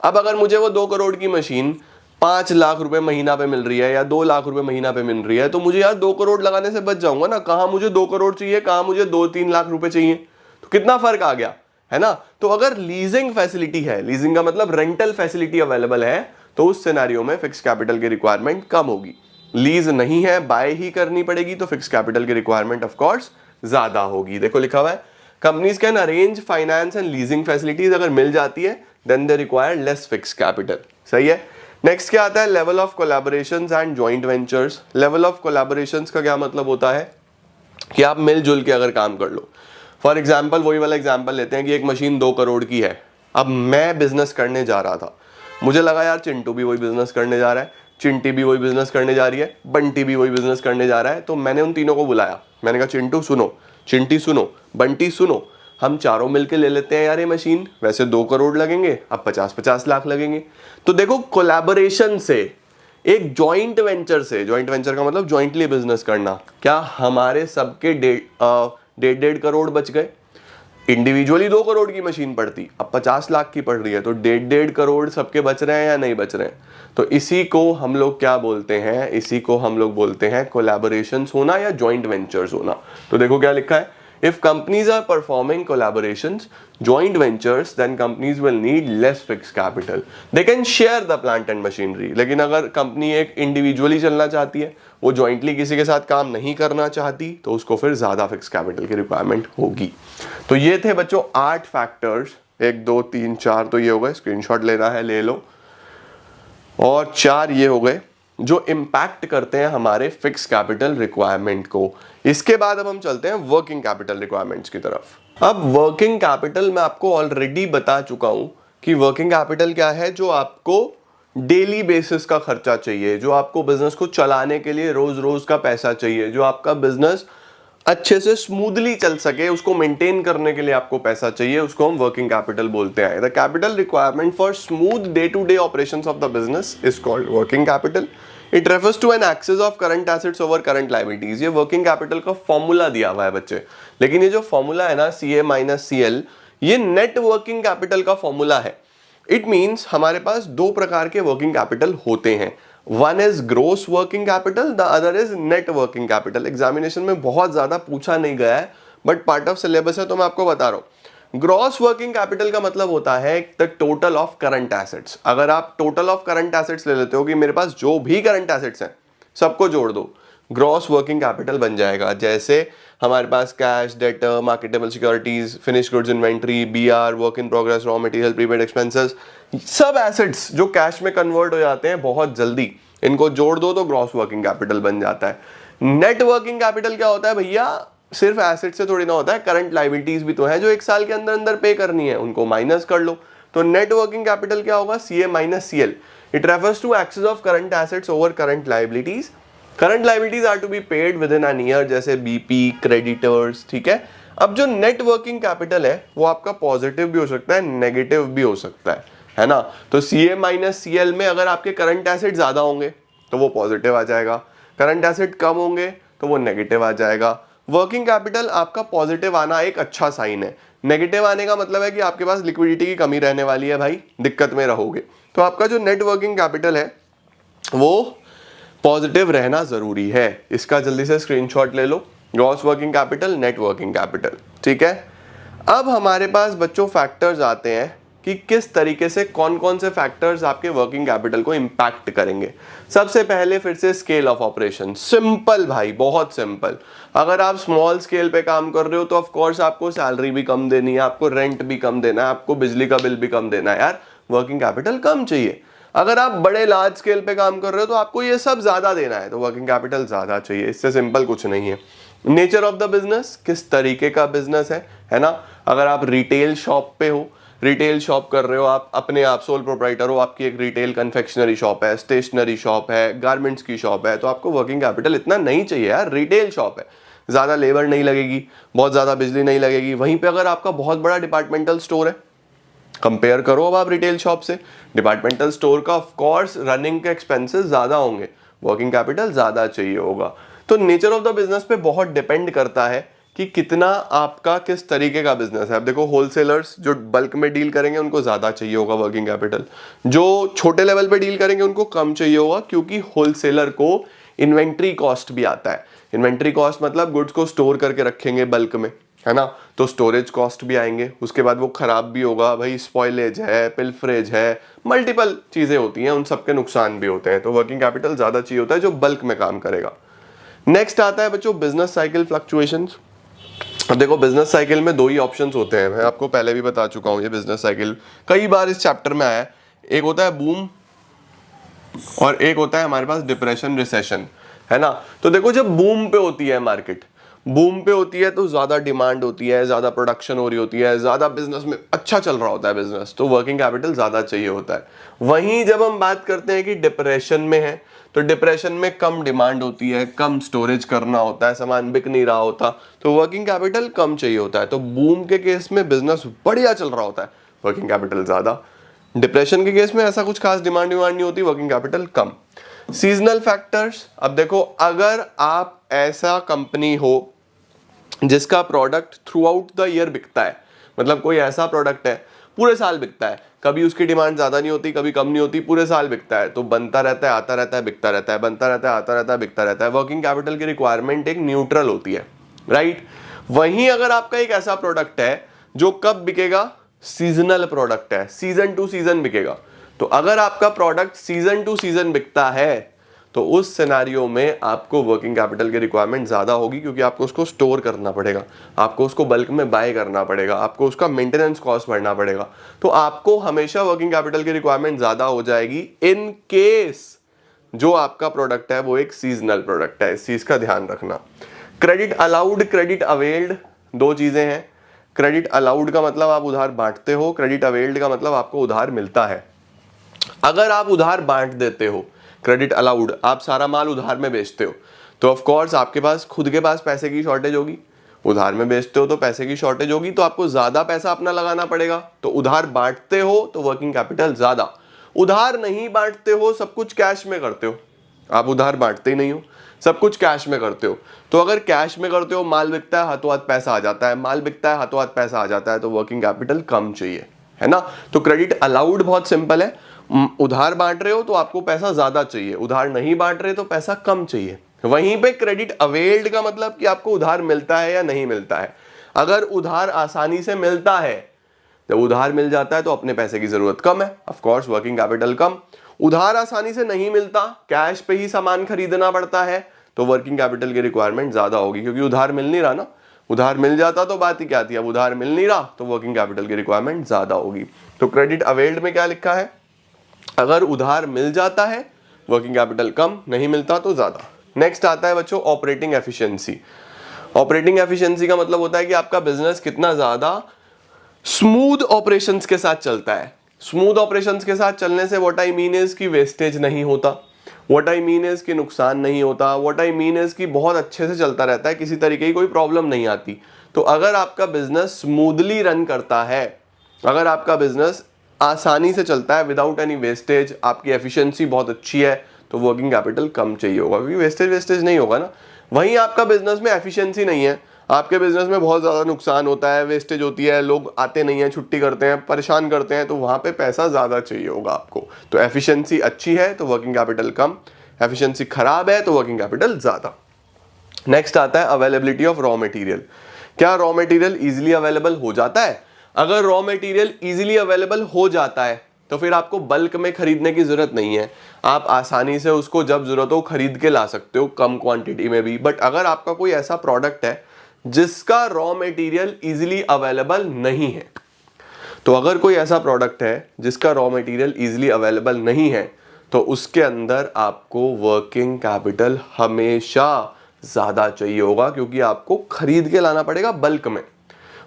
अब अगर मुझे वो 2 करोड़ की मशीन 5 लाख रुपए महीना पे मिल रही है या 2 लाख रुपए महीना पे मिल रही है, तो मुझे यार 2 करोड़ लगाने से बच जाऊंगा ना। कहां मुझे 2 करोड़ चाहिए, कहां मुझे 2-3 लाख रुपए चाहिए, तो कितना फर्क आ गया, है ना। तो अगर लीजिंग फैसिलिटी है, लीजिंग का मतलब रेंटल फैसिलिटी अवेलेबल है, तो उस सिनेरियो में फिक्स कैपिटल की रिक्वायरमेंट कम होगी। लीज नहीं है, बाय ही करनी पड़ेगी, तो फिक्स कैपिटल की रिक्वायरमेंट ऑफ कोर्स ज्यादा होगी। देखो लिखा हुआ है companies can arrange finance and leasing facilities, अगर मिल जाती है then they require less fix capital. सही है। नेक्स्ट क्या आता है level of collaborations and joint ventures. Level of collaborations का क्या मतलब होता है कि आप मिलजुल के अगर काम कर लो। फॉर एग्जाम्पल वही वाला एग्जाम्पल लेते हैं कि एक मशीन 2 करोड़ की है, अब मैं बिजनेस करने जा रहा था, मुझे लगा यार चिंटू भी वही बिजनेस करने जा रहा है, चिंटी भी वही बिजनेस करने जा रही है, बंटी भी वही बिजनेस करने जा रहा है, तो मैंने उन तीनों को बुलाया, मैंने कहा चिंटू सुनो, चिंटी सुनो, बंटी सुनो, हम चारों मिलके ले लेते हैं यार ये मशीन, वैसे 2 करोड़ लगेंगे, अब 50-50 लाख लगेंगे। तो देखो कोलैबोरेशन से, एक जॉइंट वेंचर से, जॉइंट वेंचर का मतलब जॉइंटली बिजनेस करना, क्या हमारे सबके 1.5 करोड़ बच गए। इंडिविजुअली 2 करोड़ की मशीन पड़ती, अब 50 लाख की पड़ रही है, तो 1.5 करोड़ सबके बच रहे हैं या नहीं बच रहे हैं। तो इसी को हम लोग क्या बोलते हैं, इसी को हम लोग बोलते हैं कोलैबोरेशंस होना या जॉइंट वेंचर्स होना। तो देखो क्या लिखा है, if companies are performing collaborations, joint ventures, then companies will need less fixed capital. They can share the plant and machinery. लेकिन अगर कंपनी एक इंडिविजुअली चलना चाहती है, वो जॉइंटली किसी के साथ काम नहीं करना चाहती, तो उसको फिर ज्यादा फिक्स कैपिटल की रिक्वायरमेंट होगी। तो ये थे बच्चों 8 फैक्टर्स, 1 2 3 4 तो ये हो गए, स्क्रीनशॉट लेना है ले लो, और 4 ये हो गए जो इम्पैक्ट करते हैं हमारे फिक्स कैपिटल रिक्वायरमेंट को। इसके बाद अब हम चलते हैं वर्किंग कैपिटल रिक्वायरमेंट्स की तरफ। अब वर्किंग कैपिटल मैं आपको ऑलरेडी बता चुका हूं कि वर्किंग कैपिटल क्या है, जो आपको डेली बेसिस का खर्चा चाहिए, जो आपको बिजनेस को चलाने के लिए रोज रोज का पैसा चाहिए, जो आपका बिजनेस अच्छे से स्मूथली चल सके, उसको मेंटेन करने के लिए आपको पैसा चाहिए, उसको हम वर्किंग कैपिटल बोलते हैं। The capital requirement for smooth day to day operations of the business is called working capital. It refers to an excess of current assets over current liabilities. ये वर्किंग कैपिटल का formula दिया हुआ है बच्चे, लेकिन ये जो फॉर्मूला है ना CA माइनस CL, ये नेट वर्किंग कैपिटल का फॉर्मूला है। इट मीन्स हमारे पास 2 प्रकार के वर्किंग कैपिटल होते हैं, one is gross working capital, the other is net working capital. Examination में बहुत ज्यादा पूछा नहीं गया है, बट पार्ट ऑफ सिलेबस है तो मैं आपको बता रहा हूं। ग्रॉस वर्किंग कैपिटल का मतलब होता है the total of current assets. अगर आप टोटल ऑफ करंट एसेट्स ले लेते हो कि मेरे पास जो भी करंट एसेट्स हैं सबको जोड़ दो, ग्रॉस वर्किंग कैपिटल बन जाएगा। जैसे हमारे पास cash, debtor, marketable securities, finish goods inventory, BR, work in progress, raw material, prepaid expenses, सब एसेट्स जो कैश में कन्वर्ट हो जाते हैं बहुत जल्दी, इनको जोड़ दो तो ग्रॉस वर्किंग कैपिटल बन जाता है। नेट वर्किंग कैपिटल क्या होता है भैया, सिर्फ एसेट से थोड़ी ना होता है, करंट लायबिलिटीज भी तो है जो 1 साल के अंदर अंदर पे करनी है, उनको माइनस कर लो। तो नेट वर्किंग कैपिटल क्या होगा, CA minus CL। It refers to excess of current assets over current liabilities. Current liabilities are to be paid within an year, जैसे BP, क्रेडिटर्स, ठीक है। अब जो नेट वर्किंग कैपिटल है वो आपका पॉजिटिव भी हो सकता है, नेगेटिव भी हो सकता है ना। तो CA माइनस CL में अगर आपके करंट एसेट ज्यादा होंगे तो वो पॉजिटिव आ जाएगा, करंट एसेट कम होंगे तो वो नेगेटिव आ जाएगा। वर्किंग कैपिटल आपका पॉजिटिव आना एक अच्छा साइन है, नेगेटिव आने का मतलब है कि आपके पास लिक्विडिटी की कमी रहने वाली है भाई, दिक्कत में रहोगे। तो आपका जो नेट वर्किंग कैपिटल है वो पॉजिटिव रहना जरूरी है। इसका जल्दी से स्क्रीनशॉट ले लो, gross working capital, net working capital, ठीक है। अब हमारे पास बच्चों फैक्टर्स आते हैं कि किस तरीके से कौन कौन से फैक्टर्स आपके वर्किंग कैपिटल को इंपैक्ट करेंगे। सबसे पहले फिर से स्केल ऑफ ऑपरेशन, सिंपल भाई, बहुत सिंपल। अगर आप स्मॉल स्केल पे काम कर रहे हो तो ऑफ कोर्स आपको सैलरी भी कम देनी है, आपको रेंट भी कम देना है, आपको बिजली का बिल भी कम देना है, यार वर्किंग कैपिटल कम चाहिए। अगर आप बड़े लार्ज स्केल पे काम कर रहे हो तो आपको ये सब ज्यादा देना है, तो वर्किंग कैपिटल ज्यादा चाहिए। इससे सिंपल कुछ नहीं है। नेचर ऑफ द बिजनेस, किस तरीके का बिजनेस है ना। अगर आप रिटेल शॉप पे हो, रिटेल शॉप कर रहे हो, आप अपने आप सोल प्रोप्राइटर हो, आपकी एक रिटेल कन्फेक्शनरी शॉप है, स्टेशनरी शॉप है, गारमेंट्स की शॉप है, तो आपको वर्किंग कैपिटल इतना नहीं चाहिए यार। रिटेल शॉप है, ज्यादा लेबर नहीं लगेगी, बहुत ज्यादा बिजली नहीं लगेगी। वहीं पे अगर आपका बहुत बड़ा डिपार्टमेंटल स्टोर है, कंपेयर करो अब आप रिटेल शॉप से, डिपार्टमेंटल स्टोर का ऑफ कोर्स रनिंग के एक्सपेंसेस ज्यादा होंगे, वर्किंग कैपिटल ज्यादा चाहिए होगा। तो नेचर ऑफ द बिजनेस पे बहुत डिपेंड करता है कि कितना आपका किस तरीके का बिजनेस है। अब देखो होलसेलर्स जो बल्क में डील करेंगे उनको ज्यादा चाहिए होगा वर्किंग कैपिटल, जो छोटे लेवल पे डील करेंगे उनको कम चाहिए होगा, क्योंकि होलसेलर को इन्वेंट्री कॉस्ट भी आता है। इन्वेंट्री कॉस्ट मतलब गुड्स को स्टोर करके रखेंगे बल्क में, है ना, तो स्टोरेज कॉस्ट भी आएंगे, उसके बाद वो खराब भी होगा भाई, स्पॉइलेज है, पिल्फरेज है, मल्टीपल चीजें होती हैं, उन सबके नुकसान भी होते हैं। तो वर्किंग कैपिटल ज्यादा चाहिए होता है जो बल्क में काम करेगा। नेक्स्ट आता है बच्चों बिजनेस साइकिल फ्लक्चुएशंस। अब देखो बिजनेस साइकिल में दो ही ऑप्शंस होते हैं, मैं आपको पहले भी बता चुका हूं, ये बिजनेस साइकिल कई बार इस चैप्टर में आया है। एक होता है बूम और एक होता है हमारे पास डिप्रेशन, रिसेशन, है ना। तो देखो जब बूम पे होती है मार्केट, बूम पे होती है तो ज्यादा डिमांड होती है, ज्यादा प्रोडक्शन हो रही होती है, ज्यादा बिजनेस में अच्छा चल रहा होता है बिजनेस, तो वर्किंग कैपिटल ज्यादा चाहिए होता है। वहीं जब हम बात करते हैं कि डिप्रेशन में है, तो डिप्रेशन में कम डिमांड होती है, कम स्टोरेज करना होता है, सामान बिक नहीं रहा होता, तो वर्किंग कैपिटल कम चाहिए होता है। तो बूम के केस में बिजनेस बढ़िया चल रहा होता है, वर्किंग कैपिटल ज्यादा। डिप्रेशन के केस में ऐसा कुछ खास डिमांड नहीं होती, वर्किंग कैपिटल कम। सीजनल फैक्टर्स, अब देखो अगर आप ऐसा कंपनी हो जिसका product through out the year बिकता है, मतलब कोई ऐसा प्रोडक्ट है पूरे साल बिकता है, कभी उसकी डिमांड ज्यादा नहीं होती, कभी कम नहीं होती, पूरे साल बिकता है, तो बनता रहता है, आता रहता है, बिकता रहता है, बनता रहता है, आता रहता है, बिकता रहता है, वर्किंग कैपिटल की रिक्वायरमेंट एक न्यूट्रल होती है, राइट। वहीं अगर आपका एक ऐसा प्रोडक्ट है जो कब बिकेगा, सीजनल प्रोडक्ट है, सीजन टू सीजन बिकेगा, तो अगर आपका प्रोडक्ट सीजन टू सीजन बिकता है तो उस सिनेरियो में आपको वर्किंग कैपिटल की रिक्वायरमेंट ज्यादा होगी, क्योंकि आपको उसको स्टोर करना पड़ेगा, आपको उसको बल्क में बाय करना पड़ेगा, आपको उसका मेंटेनेंस कॉस्ट भरना पड़ेगा, तो आपको हमेशा वर्किंग कैपिटल की रिक्वायरमेंट ज्यादा हो जाएगी इन केस जो आपका प्रोडक्ट है वो एक सीजनल प्रोडक्ट है। इस चीज का ध्यान रखना। क्रेडिट अलाउड, क्रेडिट अवेल्ड, दो चीजें हैं। क्रेडिट अलाउड का मतलब आप उधार बांटते हो, क्रेडिट अवेल्ड का मतलब आपको उधार मिलता है। अगर आप उधार बांट देते हो, क्रेडिट अलाउड, आप सारा माल उधार में बेचते हो, तो ऑफ कोर्स आपके पास खुद के पास पैसे की शॉर्टेज होगी, उधार में बेचते हो तो पैसे की शॉर्टेज होगी, तो आपको ज्यादा पैसा अपना लगाना पड़ेगा। तो उधार बांटते हो तो वर्किंग कैपिटल ज्यादा, उधार नहीं बांटते हो, सब कुछ कैश में करते हो, आप उधार बांटते ही नहीं हो, सब कुछ कैश में करते हो, तो अगर कैश में करते हो, माल बिकता है हाथों हाथ पैसा आ जाता है, माल बिकता है हाथों हाथ पैसा आ जाता है, तो वर्किंग कैपिटल कम चाहिए, है ना। तो क्रेडिट अलाउड बहुत सिंपल है, उधार बांट रहे हो तो आपको पैसा ज्यादा चाहिए, उधार नहीं बांट रहे तो पैसा कम चाहिए। वहीं पे क्रेडिट अवेल्ड का मतलब कि आपको उधार मिलता है या नहीं मिलता है। अगर उधार आसानी से मिलता है, जब उधार मिल जाता है तो अपने पैसे की जरूरत कम है, ऑफ कोर्स वर्किंग कैपिटल कम। उधार आसानी से नहीं मिलता, कैश पे ही सामान खरीदना पड़ता है, तो वर्किंग कैपिटल की रिक्वायरमेंट ज्यादा होगी, क्योंकि उधार मिल नहीं रहा ना। उधार मिल जाता तो बात ही क्या थी, अब उधार मिल नहीं रहा तो वर्किंग कैपिटल की रिक्वायरमेंट ज्यादा होगी। तो क्रेडिट अवेल्ड में क्या लिखा है, अगर उधार मिल जाता है वर्किंग कैपिटल कम, नहीं मिलता तो ज्यादा। नेक्स्ट आता है बच्चों ऑपरेटिंग एफिशिएंसी। ऑपरेटिंग एफिशिएंसी का मतलब होता है कि आपका बिजनेस कितना ज्यादा स्मूथ ऑपरेशंस के साथ चलता है। स्मूथ ऑपरेशंस के साथ चलने से व्हाट आई मीन इज कि वेस्टेज नहीं होता, व्हाट आई मीन इज कि नुकसान नहीं होता, व्हाट आई मीन इज कि बहुत अच्छे से चलता रहता है, किसी तरीके की कोई प्रॉब्लम नहीं आती। तो अगर आपका बिजनेस स्मूथली रन करता है, अगर आपका बिजनेस आसानी से चलता है विदाउट एनी वेस्टेज, आपकी एफिशिएंसी बहुत अच्छी है, तो वर्किंग कैपिटल कम चाहिए होगा, क्योंकि वेस्टेज नहीं होगा ना। वहीं आपका बिजनेस में एफिशिएंसी नहीं है, आपके बिजनेस में बहुत ज्यादा नुकसान होता है, वेस्टेज होती है, लोग आते नहीं है, छुट्टी करते हैं, परेशान करते हैं, तो वहां पे पैसा ज्यादा चाहिए होगा आपको। तो एफिशिएंसी अच्छी है तो वर्किंग कैपिटल कम, एफिशिएंसी खराब है तो वर्किंग कैपिटल ज्यादा। नेक्स्ट आता है अवेलेबिलिटी ऑफ रॉ मटेरियल। क्या रॉ मटेरियल इजीली अवेलेबल हो जाता है? अगर रॉ मटेरियल इजीली अवेलेबल हो जाता है तो फिर आपको बल्क में खरीदने की जरूरत नहीं है, आप आसानी से उसको जब जरूरत हो खरीद के ला सकते हो, कम क्वांटिटी में भी। बट अगर आपका कोई ऐसा प्रोडक्ट है जिसका रॉ मटेरियल इजीली अवेलेबल नहीं है, तो अगर कोई ऐसा प्रोडक्ट है जिसका रॉ मटेरियल इजीली अवेलेबल नहीं है, तो उसके अंदर आपको वर्किंग कैपिटल हमेशा ज्यादा चाहिए होगा, क्योंकि आपको खरीद के लाना पड़ेगा बल्क में।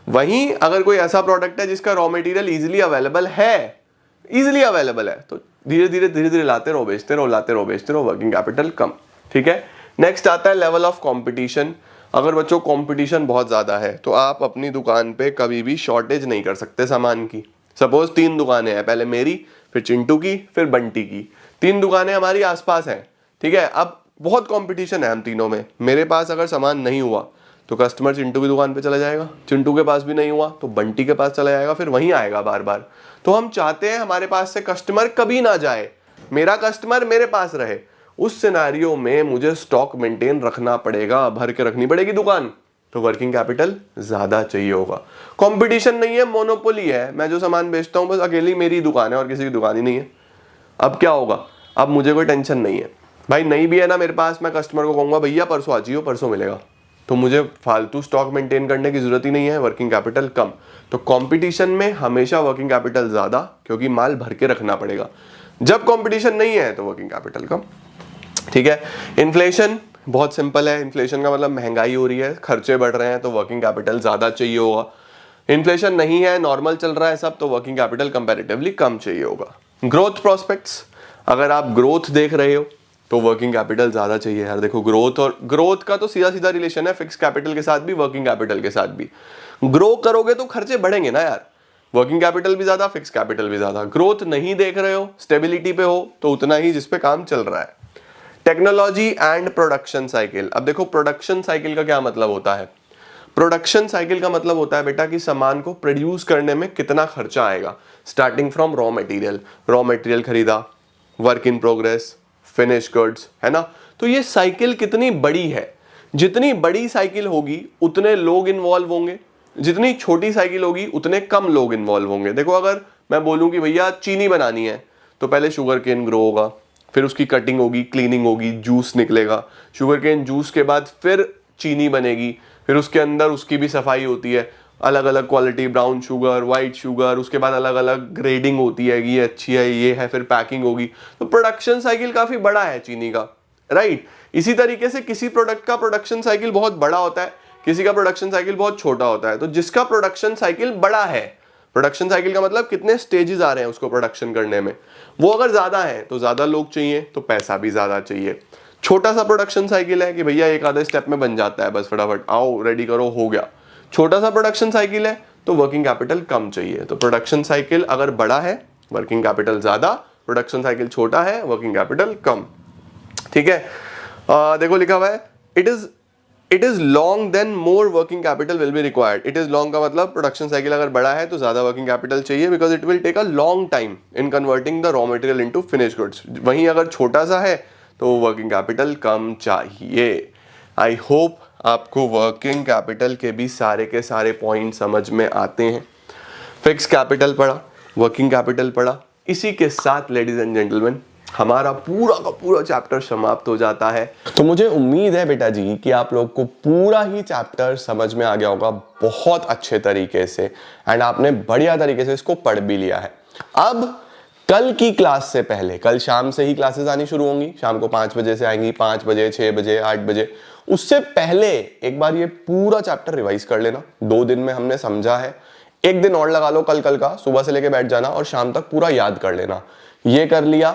वहीं अगर कोई ऐसा प्रोडक्ट है जिसका रॉ मटेरियल इजीली अवेलेबल है, तो धीरे धीरे लाते रहो, बेचते रहो, लाते रहो, बेचते रहो, वर्किंग कैपिटल कम। ठीक है, नेक्स्ट आता है लेवल ऑफ कंपटीशन। अगर बच्चों कंपटीशन बहुत ज्यादा है तो आप अपनी दुकान पे कभी भी शॉर्टेज नहीं कर सकते सामान की। सपोज 3 दुकानें हैं, पहले मेरी, फिर चिंटू की, फिर बंटी की, 3 दुकानें हमारी आसपास हैं। ठीक है, अब बहुत कंपटीशन है हम तीनों में। मेरे पास अगर सामान नहीं हुआ तो कस्टमर चिंटू की दुकान पे चला जाएगा, चिंटू के पास भी नहीं हुआ तो बंटी के पास चला जाएगा, फिर वहीं आएगा बार बार। तो हम चाहते हैं हमारे पास से कस्टमर कभी ना जाए, मेरा कस्टमर मेरे पास रहे। उस सिनेरियो में मुझे स्टॉक मेंटेन रखना पड़ेगा, भर के रखनी पड़ेगी दुकान, तो वर्किंग कैपिटल ज्यादा चाहिए होगा। कंपटीशन नहीं है, मोनोपोली है, मैं जो सामान बेचता हूं बस अकेली मेरी दुकान है और किसी की दुकान ही नहीं है। अब क्या होगा, अब मुझे कोई टेंशन नहीं है भाई, नहीं भी है ना मेरे पास, मैं कस्टमर को कहूंगा भैया परसों आ जाइयो, परसों मिलेगा, तो मुझे फालतू स्टॉक मेंटेन करने की जरूरत ही नहीं है, वर्किंग कैपिटल कम। तो कंपटीशन में हमेशा वर्किंग कैपिटल ज्यादा, क्योंकि माल भर के रखना पड़ेगा। जब कंपटीशन नहीं है तो वर्किंग कैपिटल कम। ठीक है, इन्फ्लेशन बहुत सिंपल है, इन्फ्लेशन का मतलब महंगाई हो रही है, खर्चे बढ़ रहे हैं, तो वर्किंग कैपिटल ज्यादा चाहिए होगा। इन्फ्लेशन नहीं है, नॉर्मल चल रहा है सब, तो वर्किंग कैपिटल कंपैरेटिवली कम चाहिए होगा। ग्रोथ प्रोस्पेक्ट्स, अगर आप ग्रोथ देख रहे हो तो वर्किंग कैपिटल ज्यादा चाहिए यार। देखो ग्रोथ का तो सीधा सीधा रिलेशन है फिक्स कैपिटल के साथ भी, वर्किंग कैपिटल के साथ भी। ग्रो करोगे तो खर्चे बढ़ेंगे ना यार, वर्किंग कैपिटल भी ज्यादा, फिक्स कैपिटल भी ज्यादा। ग्रोथ नहीं देख रहे हो, स्टेबिलिटी पे हो, तो उतना ही जिस पे काम चल रहा है। Technology and production cycle. अब देखो प्रोडक्शन साइकिल का क्या मतलब होता है। प्रोडक्शन साइकिल का मतलब होता है बेटा कि सामान को प्रोड्यूस करने में कितना खर्चा आएगा, स्टार्टिंग फ्रॉम रॉ मटेरियल खरीदा, work in progress, finish goods, है ना। तो ये साइकिल कितनी बड़ी है, जितनी बड़ी साइकिल होगी उतने लोग इन्वॉल्व होंगे, जितनी छोटी साइकिल होगी उतने कम लोग इन्वॉल्व होंगे। देखो अगर मैं बोलूं कि भैया चीनी बनानी है, तो पहले शुगर केन ग्रो होगा, फिर उसकी कटिंग होगी, क्लीनिंग होगी, जूस निकलेगा, शुगर केन जूस के बाद फिर चीनी बनेगी, फिर उसके अंदर उसकी भी सफाई होती है, अलग अलग quality, brown sugar, white sugar, उसके बाद अलग अलग ग्रेडिंग होती है, ये अच्छी है, ये है, फिर पैकिंग होगी। तो प्रोडक्शन साइकिल काफी बड़ा है चीनी का, राइट। इसी तरीके से किसी प्रोडक्ट का प्रोडक्शन साइकिल बहुत बड़ा होता है, किसी का प्रोडक्शन साइकिल बहुत छोटा होता है। तो जिसका प्रोडक्शन साइकिल बड़ा है, प्रोडक्शन साइकिल का मतलब कितने स्टेजेस आ रहे हैं उसको प्रोडक्शन करने में, वो अगर ज्यादा है तो ज्यादा लोग चाहिए, तो पैसा भी ज्यादा चाहिए। छोटा सा प्रोडक्शन साइकिल है कि भैया एक आधे स्टेप में बन जाता है, बस फटाफट आओ रेडी करो हो गया, छोटा सा प्रोडक्शन साइकिल है तो वर्किंग कैपिटल कम चाहिए। तो प्रोडक्शन साइकिल अगर बड़ा है वर्किंग कैपिटल ज्यादा, प्रोडक्शन साइकिल छोटा है वर्किंग कैपिटल कम। ठीक है, देखो लिखा हुआ है it is long then more working capital will be required. It is long का मतलब प्रोडक्शन साइकिल अगर बड़ा है तो ज्यादा वर्किंग कैपिटल चाहिए, because it will take a long time in converting the raw material into finish goods. वहीं अगर छोटा सा है तो वर्किंग कैपिटल कम चाहिए। आई होप आपको वर्किंग कैपिटल के भी सारे पॉइंट समझ में आते हैं। फिक्स कैपिटल पढ़ा, वर्किंग कैपिटल पढ़ा, इसी के साथ लेडीज एंड जेंटलमैन हमारा पूरा का पूरा चैप्टर समाप्त हो जाता है। तो मुझे उम्मीद है बेटा जी कि आप लोग को पूरा ही चैप्टर समझ में आ गया होगा बहुत अच्छे तरीके से, एंड आपने बढ़िया तरीके से इसको पढ़ भी लिया है। अब कल की क्लास से पहले, कल शाम से ही क्लासेस आनी शुरू होंगी, शाम को 5 बजे से आएंगी, 5 बजे, 6 बजे, 8 बजे। उससे पहले एक बार ये पूरा चैप्टर रिवाइज कर लेना। 2 दिन में हमने समझा है, 1 दिन और लगा लो कल का, सुबह से लेके बैठ जाना और शाम तक पूरा याद कर लेना। ये कर लिया।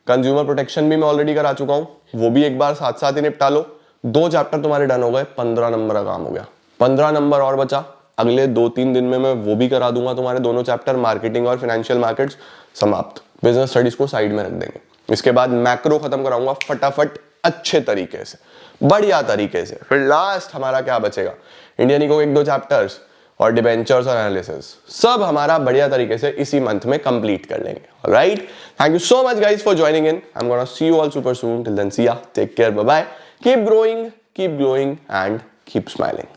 कंज्यूमर प्रोटेक्शन भी मैं ऑलरेडी करा चुका हूं, वो भी एक बार साथ साथ ही निपटा लो। 2 चैप्टर तुम्हारे डन हो गए, 15 नंबर का काम हो गया। 15 नंबर और बचा, अगले 2-3 दिन में मैं वो भी करा दूंगा तुम्हारे दोनों चैप्टर, मार्केटिंग और फाइनेंशियल मार्केट्स समाप्त। बिजनेस स्टडीज को साइड में रख देंगे। इसके बाद मैक्रो खत्म कराऊंगा फटाफट अच्छे तरीके से, बढ़िया तरीके से। फिर लास्ट हमारा क्या बचेगा, इंडियन इको 1-2 चैप्टर्स और डिबेंचर्स और एनालिसिस, सब हमारा बढ़िया तरीके से इसी मंथ में कंप्लीट कर लेंगे। Alright, thank you so much guys for joining in. I am gonna see you all super soon. Till then see ya, take care, bye bye, keep growing, keep glowing and keep smiling.